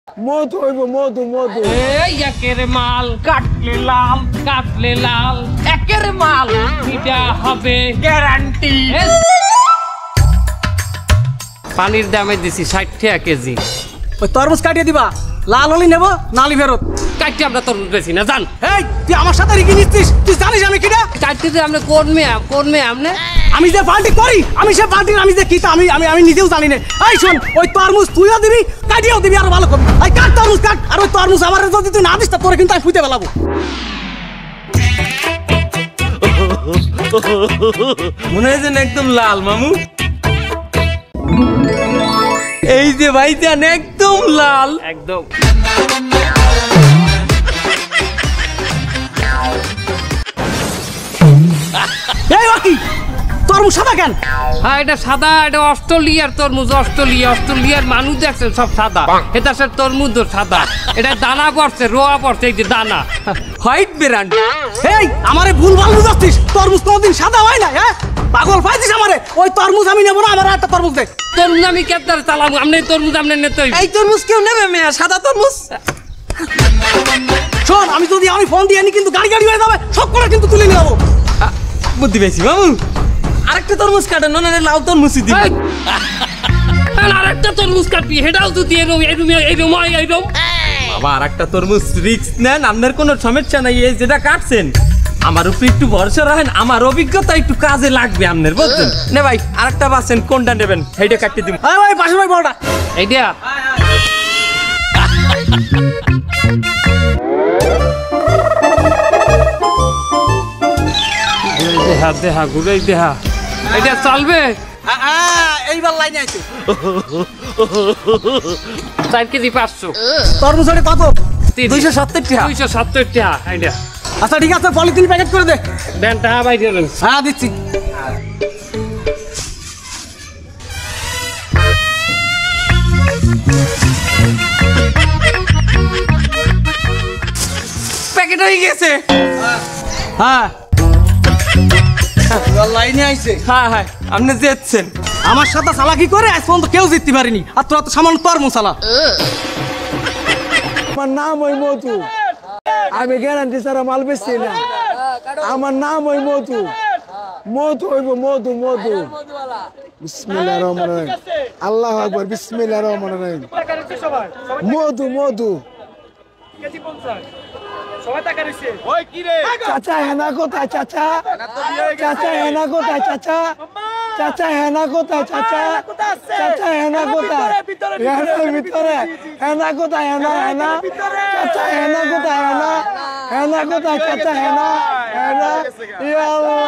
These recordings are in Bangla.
মধু হইব মধু মধু। এই একের মাল কাটলে লাল একের মাল এটা হবে গ্যারান্টি। পানির দামে দিছি 60 টাকা কেজি। ওই তরমুজ কাটিয়ে দিবা, লাল হলি নেবো নালি ফেরত। কাটতে আমরা তরমুজ বেশি না জান। এই তুই আমার সাথে রিগি নিচ্ছিস, তুই জানিস আমি কিনা? কাটতে আমরা কোন মেয়ে আমনে আমি যে পার্টি করি আমি সে পার্টির আমি যে কিটা আমি আমি আমি নিজেও জানি না। এই শোন, ওই তরমুজ তুইও দিবি কাটিয়েও দিবি, আরো ভালো করবি। এই কাট তরমুজ কাট, আর ওই তরমুজ আমার যদি তুই না দিস তা তোরে কিন্তু আমি ফুটে ফেলাবো। মনে হয় যেন একদম লাল মামু। এই যে ভাইজান একদম লাল একদম। এই বাকি তরমুজ সাদা কেন? হ্যাঁ এটা সাদা, এটা অস্ট্রেলিয়ার তরমুজ। অস্ট্রেলিয়ার মানুষ দেখছেন সব সাদা, এটা সব তরমুজ সাদা। এটা দানা পড়ছে, রোয়া পড়ছে, এই যে দানা হোয়াইট ব্র্যান্ড। এই আমারে ভুলভাল বুঝাচ্ছিস, তরমুজ কোনদিন সাদা হয় না। হ্যাঁ পাগল পাইছিস আমারে। ওই তরমুজ আমি নেবো না, আমার একটা তরমুজ দে। তরমুজ আমি কেতার চালাম, আপনি তরমুজ আপনি নিতে হইবে। এই তরমুজ কেউ নেবে মেয়া? সাদা তরমুজ। শোন, আমি যদি আমি ফোন দিয়ে আনি কিন্তু গাড়ি হয়ে যাবে, সব করে কিন্তু তুলে নিয়ে যাবো। বুদ্ধি পেয়েছি মামু। আরেকটা তরমুজ কাটেন, না লাল তরমুজই দিব। আরেকটা তরমুজ কাটবি, সেটাও যদি এইরকম। বাবা আরেকটা তরমুজ রিস্ক নেন, আপনার কোনো সমস্যা নাই। এই যেটা কাটছেন আমার উপরে একটু ভরসা রাখেন, আমার অভিজ্ঞতা একটু কাজে লাগবে আপনার, বুঝছেন না ভাই? আরেকটা বাসেন, কোনটা নেবেন সেইটা কাটতে দিব। হ্যাঁ ভাই, পাশে ভাই বড়টা এইটা দেহা ঘুরাই দেহা, এটা চলবে। এইবার লাইনে আছে। 4 কেজি 500। তরমুজ কত? 270 টাকা। 270 টাকা এইটা। আচ্ছা ঠিক আছে, পলিথিন প্যাকেট করে দে। দেন টাকা বাই দিলেন। হ্যাঁ দিচ্ছি। প্যাকেট হয়ে গেছে। হ্যাঁ লাইনে আইছে। হ্যাঁ হ্যাঁ আপনি যেচ্ছেন। আমার সাথে চালাকি করে আজ পর্যন্ত কেউ জিততে পারেনি, আর তোরা তো সামান্য তরমুজ চালা। আমার নাম ওই মধু, আমি গ্যারান্টি ছাড়া মাল বেচছি না। আমার নাম ওই মধু, মধু হইব মধু মধু। বিসমিল্লাহির রহমানির রহিম, আল্লাহু আকবার, বিসমিল্লাহির রহমানির রহিম। মধু মধু। চাচা হেনা কোথায়? চাচা হেনা কোথায়? চাচা হেনা কোথায়? চাচা হেনা কোথায়? হেনার ভিতরে। হেনা কোথায়? হেনা চাচা হেনা কোথায়? হেনা কোথায়? চাচা হেনা ইয়া আল্লাহ,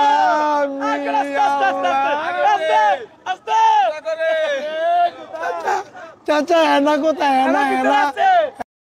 চাচা হেনা কোথায়? হেনা